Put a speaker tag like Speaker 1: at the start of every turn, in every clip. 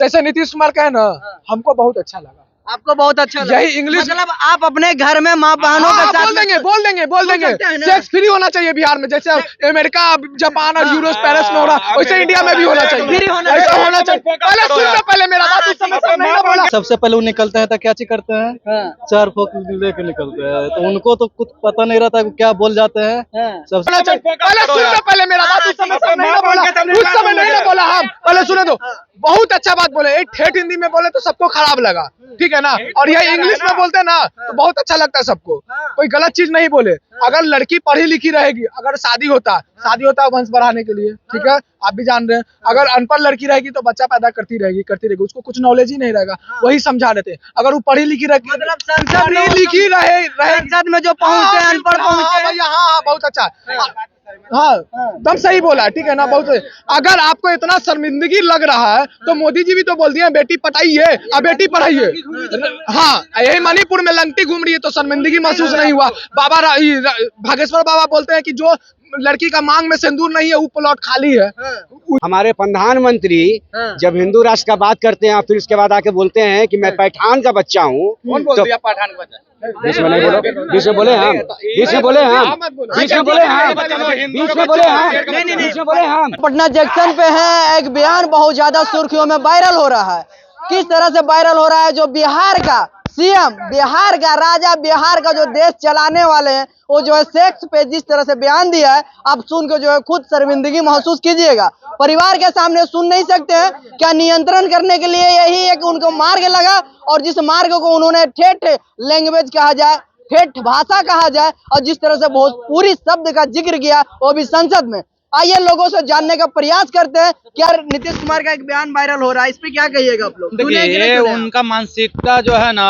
Speaker 1: जैसे नीतीश कुमार का है ना, हमको बहुत अच्छा लगा।
Speaker 2: आपको बहुत अच्छा लगा?
Speaker 1: यही इंग्लिश
Speaker 2: मतलब आप अपने घर में माँ बहनों के साथ
Speaker 1: बोल देंगे सेक्स फ्री होना चाहिए बिहार में, जैसे अमेरिका, जापान और यूरोप, पेरिस में हो रहा, वैसे इंडिया में भी होना चाहिए, ऐसा होना चाहिए। पहले सुन लो, पहले मेरा बात उस समय से नहीं बोला।
Speaker 3: सबसे पहले वो निकलते हैं तो क्या चीज करते हैं, चार फोक लेके निकलते हैं, तो उनको तो कुछ पता नहीं रहता क्या बोल जाते हैं। सबसे
Speaker 1: पहले सुन लो, पहले मेरा बात उस समय से नहीं बोला, उस समय नहीं बोला। हम पहले सुने तो बहुत अच्छा बात बोले, एक ठेठ हिंदी में बोले तो सबको खराब लगा, ठीक है ना, और यह इंग्लिश में बोलते ना तो बहुत अच्छा लगता है सबको, कोई गलत चीज नहीं बोले। अगर लड़की पढ़ी लिखी रहेगी, अगर शादी होता है वंश बढ़ाने के लिए, ठीक है, आप भी जान रहे हैं। अगर अनपढ़ लड़की रहेगी तो बच्चा पैदा करती रहेगी, उसको कुछ नॉलेज ही नहीं रहेगा, वही समझा देते। अगर वो पढ़ी लिखी रहेगी,
Speaker 2: मतलब
Speaker 1: पढ़ी लिखी रहे
Speaker 2: संसद में जो पहुंचे अनपढ़ पहुंचे,
Speaker 1: हाँ बहुत अच्छा, हाँ एकदम सही बोला, ठीक है ना, बहुत। अगर आपको इतना शर्मिंदगी लग रहा है तो मोदी जी भी तो बोल दिए बेटी पढ़ाइए और बेटी पढ़ाइए। हाँ, यही मणिपुर में लंगटी घूम रही है तो शर्मिंदगी महसूस नहीं हुआ। बाबा भागेश्वर बाबा बोलते हैं कि जो लड़की का मांग में सिंदूर नहीं है वो प्लॉट खाली है।
Speaker 4: हमारे प्रधानमंत्री जब हिंदू राष्ट्र का बात करते हैं फिर उसके बाद आके बोलते हैं कि मैं पैठान का बच्चा हूँ।
Speaker 1: कौन बोल दिया पठान का बच्चा?
Speaker 4: बीच में नहीं बोलो, बीच में बोले हम, बीच में बोले हम, बीच में बोले हम, बीच में बोले हम, बीच में बोले हम।
Speaker 2: पटना जंक्शन पे है, एक बयान बहुत ज्यादा सुर्खियों में वायरल हो रहा है। किस तरह से वायरल हो रहा है? जो बिहार का सीएम, बिहार का राजा, बिहार का जो देश चलाने वाले हैं, वो जो है सेक्स पे जिस तरह से बयान दिया है, आप सुन के जो है खुद शर्मिंदगी महसूस कीजिएगा। परिवार के सामने सुन नहीं सकते हैं क्या? नियंत्रण करने के लिए यही एक उनको मार्ग लगा, और जिस मार्ग को उन्होंने ठेठ लैंग्वेज कहा जाए, ठेठ भाषा कहा जाए, और जिस तरह से भोजपुरी शब्द का जिक्र किया वो भी संसद में। आइए लोगों से जानने का प्रयास करते हैं। क्या नीतीश कुमार का एक बयान वायरल हो रहा है, इस पे क्या कहिएगा आप लोग?
Speaker 3: देखिए, ये उनका मानसिकता जो है ना,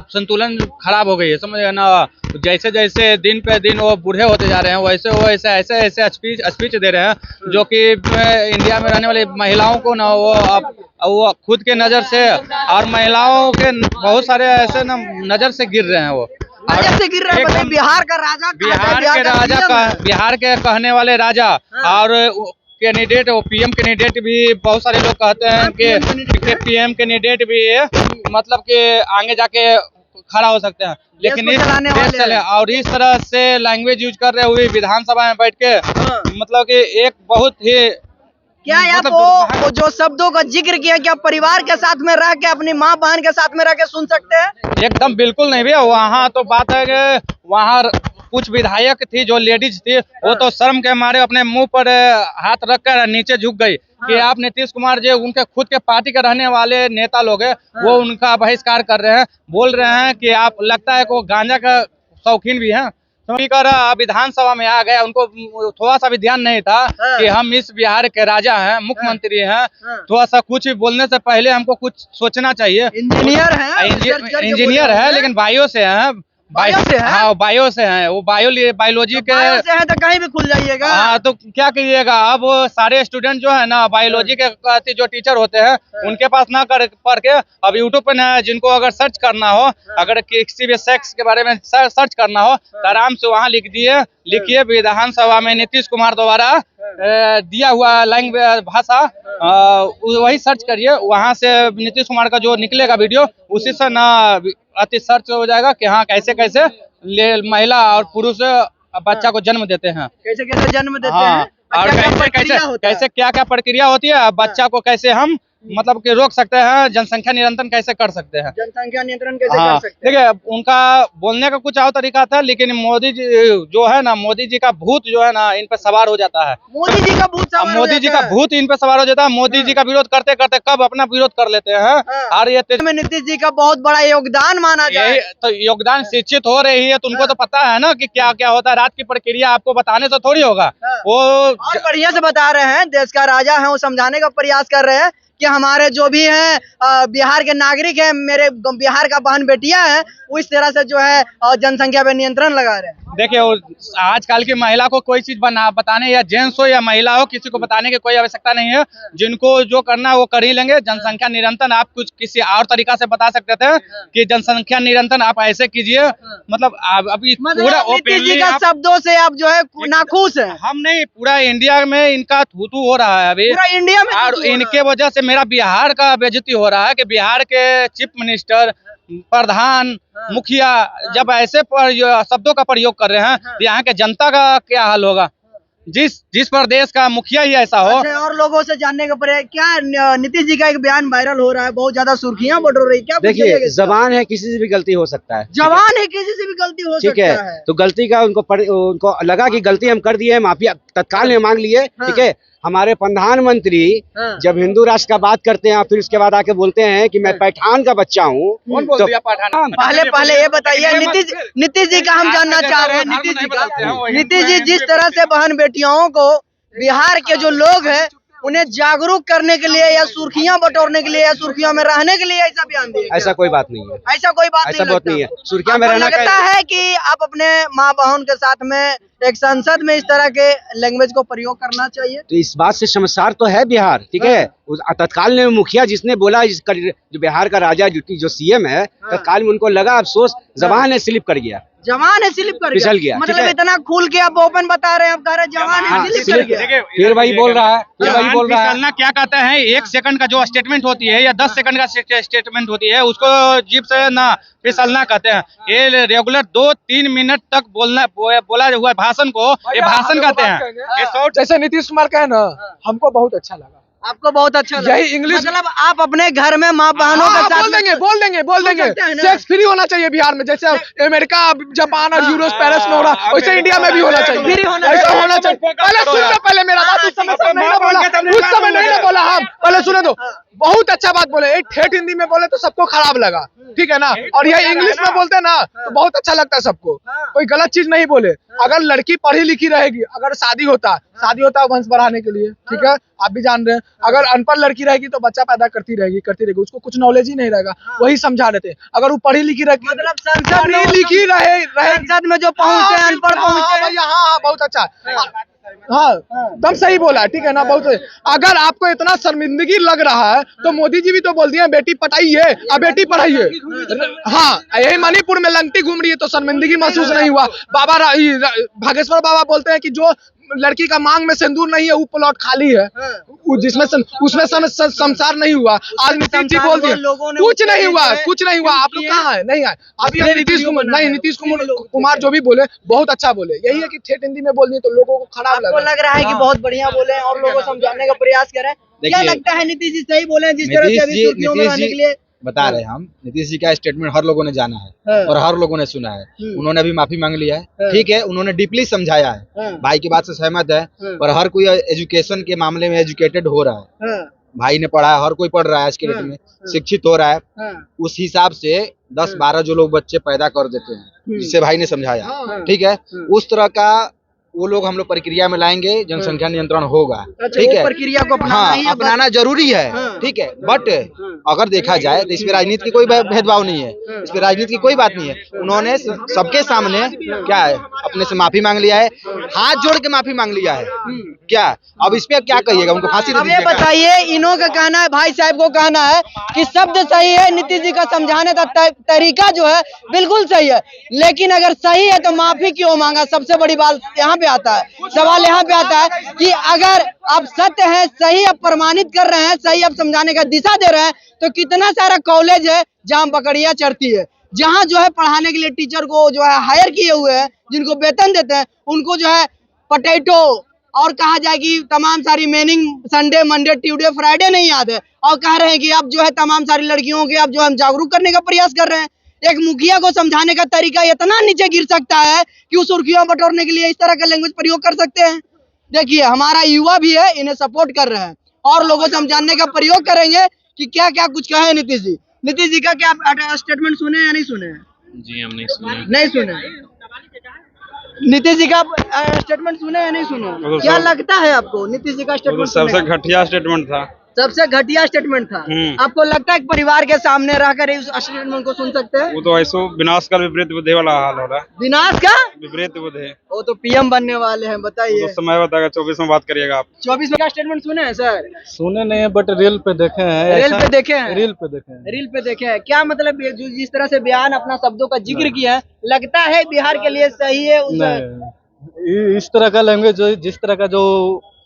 Speaker 3: संतुलन खराब हो गई है, समझ गए ना। जैसे जैसे दिन पे दिन वो बूढ़े होते जा रहे हैं, वैसे वो ऐसे स्पीच दे रहे हैं जो कि इंडिया में रहने वाली महिलाओं को ना वो खुद के नजर से और महिलाओं के बहुत सारे ऐसे ना नजर से गिर रहे हैं। वो
Speaker 2: से गिर रहा है। बिहार का राजा,
Speaker 3: बिहार के कहने वाले राजा और कैंडिडेट, वो पीएम कैंडिडेट भी बहुत सारे लोग कहते हैं कि पीएम कैंडिडेट भी मतलब कि आगे जाके खड़ा हो सकते हैं, लेकिन और इस तरह से लैंग्वेज यूज कर रहे हुए विधानसभा में बैठ के मतलब कि एक बहुत ही
Speaker 2: क्या आप वो जो शब्दों का जिक्र किया, क्या परिवार के साथ में रह के, अपनी माँ बहन के साथ में रह के सुन सकते हैं?
Speaker 3: एकदम बिल्कुल नहीं भैया। वहाँ तो बात है कि वहाँ कुछ विधायक थी जो लेडीज थी, वो तो शर्म के मारे अपने मुंह पर हाथ रखकर नीचे झुक गई कि आप नीतीश कुमार जो उनके खुद के पार्टी के रहने वाले नेता लोग हैं, वो उनका बहिष्कार कर रहे हैं। बोल रहे हैं कि आप लगता है कि वो गांजा का शौकीन भी हैं। स्पीकर विधानसभा में आ गया, उनको थोड़ा सा भी ध्यान नहीं था कि हम इस बिहार के राजा हैं, मुख्यमंत्री हैं। थोड़ा सा कुछ भी बोलने से पहले हमको कुछ सोचना चाहिए। इंजीनियर है लेकिन बायो से हैं। हाँ, बायो से हैं, वो बायोलॉजी के
Speaker 2: है तो कहीं भी खुल जाइएगा।
Speaker 3: हाँ, तो क्या करिएगा? अब सारे स्टूडेंट जो है ना, बायोलॉजी के जो टीचर होते हैं उनके पास ना पढ़ के अब यूट्यूब पे ना, जिनको अगर सर्च करना हो, अगर किसी भी सेक्स के बारे में सर्च करना हो तो आराम से वहाँ लिखिए विधानसभा में नीतीश कुमार द्वारा दिया हुआ लैंग्वेज भाषा, वही सर्च करिए। वहाँ से नीतीश कुमार का जो निकलेगा वीडियो, उसी से ना अति सर्च हो जाएगा कि हाँ कैसे महिला और पुरुष बच्चा को जन्म देते हैं,
Speaker 2: कैसे जन्म देते हैं,
Speaker 3: और कैसे क्या प्रक्रिया होती है, बच्चा को कैसे हम मतलब कि रोक सकते हैं, जनसंख्या नियंत्रण कैसे कर सकते हैं,
Speaker 2: जनसंख्या नियंत्रण कैसे कर सकते हैं।
Speaker 3: देखिए, उनका बोलने का कुछ और तरीका था, लेकिन मोदी जी जो है ना, मोदी जी का भूत जो है ना इन पे सवार हो जाता है।
Speaker 2: मोदी जी का भूत
Speaker 3: इन पे सवार हो जाता है। मोदी जी का विरोध करते करते कब अपना विरोध कर लेते हैं। और ये
Speaker 2: नीतीश जी का बहुत बड़ा योगदान माना जाए,
Speaker 3: तो योगदान शिक्षित हो रही है तो उनको तो पता है ना कि क्या क्या होता है। रात की प्रक्रिया आपको बताने से थोड़ी होगा, वो
Speaker 2: बढ़िया से बता रहे हैं। देश का राजा है, वो समझाने का प्रयास कर रहे हैं कि हमारे जो भी हैं बिहार के नागरिक हैं, मेरे बिहार का बहन बेटियां हैं, वो इस तरह से जो है जनसंख्या पे नियंत्रण लगा रहे हैं।
Speaker 3: देखिए, आजकल की महिला को कोई चीज बताने, या जेंट्स हो या महिला हो, किसी को बताने की कोई आवश्यकता नहीं है। जिनको जो करना है वो कर ही लेंगे। जनसंख्या नियंत्रण आप कुछ किसी और तरीका से बता सकते थे कि जनसंख्या नियंत्रण आप ऐसे कीजिए, मतलब अभी पूरा
Speaker 2: ओपनली शब्दों से आप जो है नाखुश है।
Speaker 3: हम नहीं, पूरा इंडिया में इनका थूथू हो रहा है अभी,
Speaker 2: पूरा इंडिया में,
Speaker 3: और इनके वजह से मेरा बिहार का बेइज्जती हो रहा है कि बिहार के चीफ मिनिस्टर, प्रधान, मुखिया जब ऐसे शब्दों का प्रयोग कर रहे हैं तो यहाँ के जनता का क्या हाल होगा। जिस प्रदेश का मुखिया ही ऐसा हो।
Speaker 2: अच्छा, और लोगों से जानने का प्रयास क्या नीतीश जी का एक बयान वायरल हो रहा है, बहुत ज्यादा सुर्खियां बढ़ रही, क्या
Speaker 4: देखिए, जबान है, किसी से भी गलती हो सकता है।
Speaker 2: जवान है, किसी से भी गलती हो
Speaker 4: ठीक
Speaker 2: सकता
Speaker 4: है, तो गलती का उनको लगा कि गलती हम कर दिए हैं, माफी तत्काल में मांग लिए। ठीक है, हमारे प्रधानमंत्री जब हिंदू राष्ट्र का बात करते हैं फिर उसके बाद आके बोलते हैं कि मैं पठान का बच्चा हूँ।
Speaker 3: कौन बोल दिया पठान?
Speaker 2: पहले ये बताइए, नीतीश जी का हम जानना चाह रहे हैं। नीतीश जी जिस तरह से बहन बेटियों को बिहार के जो लोग हैं उन्हें जागरूक करने के लिए या सुर्खियां बटोरने के लिए या सुर्खियों में रहने के लिए ऐसा बयान दिए,
Speaker 4: ऐसा कोई बात नहीं है।
Speaker 2: ऐसा कोई बात
Speaker 4: ऐसा बहुत नहीं है। सुर्खियां में रहना
Speaker 2: लगता है कि आप अपने माँ बहन के साथ में एक संसद में इस तरह के लैंग्वेज को प्रयोग करना चाहिए।
Speaker 4: तो इस बात से शर्मसार तो है बिहार। ठीक है, तत्काल में मुखिया जिसने बोला, जो बिहार का राजा जो सीएम है, तत्काल में उनको लगा अफसोस, जबान है स्लिप कर गया,
Speaker 2: जवान है स्लिप कर
Speaker 4: फिसल गया।
Speaker 2: मतलब इतना खुल के आप ओपन बता रहे हैं, आप कह रहे हैं जवान है स्लिप कर गया।
Speaker 4: फिर वही बोल रहा है,
Speaker 3: फिसलना क्या कहते हैं? 1 सेकंड का जो स्टेटमेंट होती है या 10 सेकंड का स्टेटमेंट होती है उसको जीप से ना फिसलना कहते हैं। ये रेगुलर 2-3 मिनट तक बोला हुआ भाषण को ये भाषण कहते हैं।
Speaker 1: जैसे नीतीश कुमार का है ना, हमको बहुत अच्छा लगा।
Speaker 2: आपको बहुत अच्छा लगा?
Speaker 1: यही इंग्लिश
Speaker 2: मतलब आप अपने घर में माँ बहनों के साथ
Speaker 1: बोल देंगे सेक्स फ्री होना चाहिए बिहार में, जैसे अमेरिका, जापान और यूरोप, पेरिस में हो रहा, वैसे इंडिया में भी होना चाहिए। ऐसा होना चाहिए। पहले मेरा बात उस समय नहीं ना बोला हम, पहले सुने दो। बहुत अच्छा बात बोले, एक ठेठ हिंदी में बोले तो सबको खराब लगा, ठीक है ना, और यही इंग्लिश में बोलते ना तो बहुत अच्छा लगता है सबको। कोई गलत चीज नहीं बोले। अगर लड़की पढ़ी लिखी रहेगी, अगर शादी होता है वंश बढ़ाने के लिए, ठीक है, आप भी जान रहे हैं। अगर अनपढ़ लड़की रहेगी तो बच्चा पैदा करती रहेगी, उसको कुछ नॉलेज ही नहीं रहेगा, वही समझा रहे थे। अगर वो पढ़ी लिखी रहेगी,
Speaker 2: मतलब
Speaker 1: संसद
Speaker 2: में जो पहुंचे अनपढ़ पहुंचे,
Speaker 1: हाँ बहुत अच्छा, हाँ दम सही बोला है, ठीक है ना, बहुत। अगर आपको इतना शर्मिंदगी लग रहा है तो मोदी जी भी तो बोल दिए बेटी पढ़ाइए और बेटी पढ़ाइए। हाँ, यही मणिपुर में लंगटी घूम रही है तो शर्मिंदगी महसूस नहीं हुआ। भागेश्वर बाबा बोलते हैं कि जो लड़की का मांग में सिंदूर नहीं है वो प्लॉट खाली है, जिसमें उसमें संसार नहीं हुआ। आज नीतीश जी बोल दिए कुछ नहीं हुआ। आप लोग कहाँ है? नहीं आए अभी। नीतीश कुमार जो भी बोले बहुत अच्छा बोले। यही है कि ठेठ हिंदी में बोल दिए तो लोगों को खराब
Speaker 2: लग रहा है कि बहुत बढ़िया बोले और लोगों को समझाने का प्रयास करें। क्या लगता है नीतीश जी सही बोले जिस तरह से अभी सुर्खियों में रहने के लिए
Speaker 5: बता रहे हैं? हम नीतीश जी का स्टेटमेंट हर लोगों ने जाना है और हर लोगों ने सुना है। उन्होंने अभी माफी मांग लिया है, ठीक है, उन्होंने डीपली समझाया है, भाई की बात से सहमत है। और हर कोई एजुकेशन के मामले में एजुकेटेड हो रहा है, भाई ने पढ़ा है, हर कोई पढ़ रहा है आज के डेट में, शिक्षित हो रहा है। उस हिसाब से 10-12 जो लोग बच्चे पैदा कर देते हैं, जिसे भाई ने समझाया, ठीक है, उस तरह का वो लोग हम लोग प्रक्रिया में लाएंगे, जनसंख्या नियंत्रण होगा। ठीक है,
Speaker 2: प्रक्रिया को
Speaker 5: अपनाना जरूरी है, ठीक है। बट अगर देखा जाए तो इसमें राजनीति की कोई भेदभाव नहीं है, इसमें राजनीति की कोई बात नहीं है। उन्होंने सबके सामने क्या है, अपने से माफी मांग लिया है, हाथ जोड़ के माफी मांग लिया है। क्या अब इस पे क्या कहिएगा? उनको फांसी दे दीजिएगा?
Speaker 2: बताइए, इन्हों का कहना है, भाई साहब को कहना है कि शब्द सही है, नीतीश जी का समझाने का तरीका जो है बिल्कुल सही है, लेकिन अगर सही है तो माफी क्यों मांगा? सबसे बड़ी बात यहाँ पे आता है, सवाल यहाँ पे आता है कि अगर आप सत्य है, सही आप प्रमाणित कर रहे हैं, सही आप समझाने का दिशा दे रहे हैं, तो कितना सारा कॉलेज है जहाँ बकरियां चढ़ती है, जहाँ जो है पढ़ाने के लिए टीचर को जो है हायर किए हुए हैं, जिनको वेतन देते हैं, उनको जो है पोटैटो और कहा जाए कि तमाम सारी meaning Sunday, Monday, Tuesday, Friday नहीं याद है, और कह रहे हैं कि अब जो है तमाम सारी लड़कियों के अब जो हम जागरूक करने का प्रयास कर रहे हैं। एक मुखिया को समझाने का तरीका इतना नीचे गिर सकता है कि उस सुर्खियों बटोरने के लिए इस तरह का लैंग्वेज प्रयोग कर सकते हैं। देखिए, हमारा युवा भी है, इन्हें सपोर्ट कर रहे हैं और लोगों से समझाने का प्रयोग करेंगे कि क्या क्या कुछ कहे नीतीश जी। नीतीश जी का क्या स्टेटमेंट सुने या नहीं सुने?
Speaker 3: जी हम नहीं सुने।
Speaker 2: नहीं सुने। नीतीश जी का स्टेटमेंट सुने या नहीं सुने? क्या लगता है आपको नीतीश जी का स्टेटमेंट?
Speaker 3: सबसे घटिया स्टेटमेंट था,
Speaker 2: सबसे घटिया स्टेटमेंट था। आपको लगता है कि परिवार के सामने रहकर इस स्टेटमेंट को सुन सकते हैं?
Speaker 3: वो तो ऐसा विनाश का विपरीत बुद्धि वाला हाल हो रहा है।
Speaker 2: विनाश का
Speaker 3: विपरीत बुद्धि,
Speaker 2: वो तो पीएम बनने वाले हैं, बताइए।
Speaker 3: तो समय बताएगा, 24 में बात करिएगा आप।
Speaker 2: 24 में का स्टेटमेंट सुने हैं सर?
Speaker 3: सुने नहीं है, बट रील पे देखे हैं।
Speaker 2: रील पे देखे हैं?
Speaker 3: रील पे देखे हैं।
Speaker 2: रील पे देखे हैं। क्या मतलब जो जिस तरह से बयान अपना शब्दों का जिक्र किया है, लगता है बिहार के लिए सही है?
Speaker 3: इस तरह का लैंग्वेज, जिस तरह का जो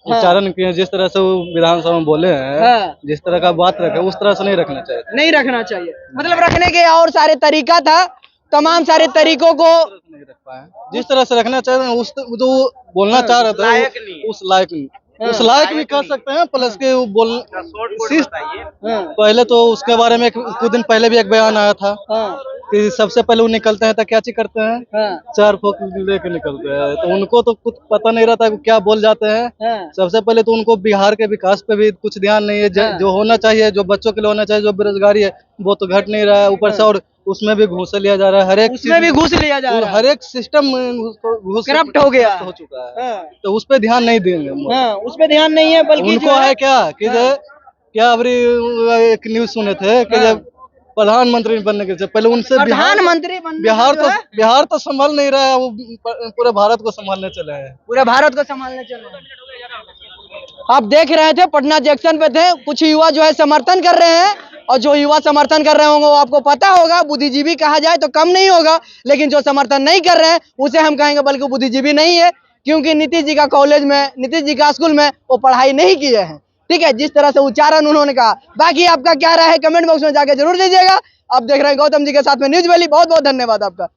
Speaker 3: उच्चारण किए, जिस तरह से वो विधानसभा में बोले हैं,
Speaker 2: हाँ।
Speaker 3: जिस तरह का बात रखे उस तरह से नहीं रखना चाहिए।
Speaker 2: नहीं रखना चाहिए, मतलब रखने के और सारे तरीका था, तमाम सारे तरीकों को
Speaker 3: नहीं रख पाए, जिस तरह से रखना चाहिए उस जो बोलना चाह रहे थे उस लायक नहीं, उस लायक भी कर सकते हैं। प्लस के वो बोल पहले तो उसके बारे में कुछ दिन पहले भी एक बयान आया था कि सबसे पहले वो निकलते हैं तो क्या चीज करते हैं, 4 फुट लेके निकलते हैं, तो उनको तो कुछ पता नहीं रहता क्या बोल जाते हैं। सबसे पहले तो उनको बिहार के विकास पे भी कुछ ध्यान नहीं है, जो होना चाहिए, जो बच्चों के लिए होना चाहिए, जो बेरोजगारी है वो तो घट नहीं रहा है, ऊपर से और उसमें भी घूस लिया जा रहा है, हर एक
Speaker 2: उसमें भी घूस लिया जा रहा है,
Speaker 3: हर एक सिस्टम घूस
Speaker 2: करप्ट हो गया,
Speaker 3: हो चुका है। तो उस पे ध्यान नहीं देंगे,
Speaker 2: उस पे ध्यान नहीं है, बल्कि
Speaker 3: उनको है क्या कि क्या अभी एक न्यूज सुने थे कि जब प्रधानमंत्री बनने के पहले उनसे
Speaker 2: प्रधानमंत्री
Speaker 3: बिहार तो संभाल नहीं रहा है, वो पूरे भारत को संभालने चले हैं,
Speaker 2: पूरे भारत को संभालने चले। आप देख रहे थे पटना जंक्शन पे थे, कुछ युवा जो है समर्थन कर रहे हैं, और जो युवा समर्थन कर रहे होंगे वो आपको पता होगा बुद्धिजीवी कहा जाए तो कम नहीं होगा, लेकिन जो समर्थन नहीं कर रहे हैं उसे हम कहेंगे बल्कि बुद्धिजीवी नहीं है, क्योंकि नीतीश जी का कॉलेज में, नीतीश जी का स्कूल में वो पढ़ाई नहीं किए हैं। ठीक है, जिस तरह से उच्चारण उन्होंने कहा। बाकी आपका क्या राय है कमेंट बॉक्स में जाके जरूर दीजिएगा। आप देख रहे हैं गौतम जी के साथ में न्यूज वैली। बहुत बहुत धन्यवाद आपका।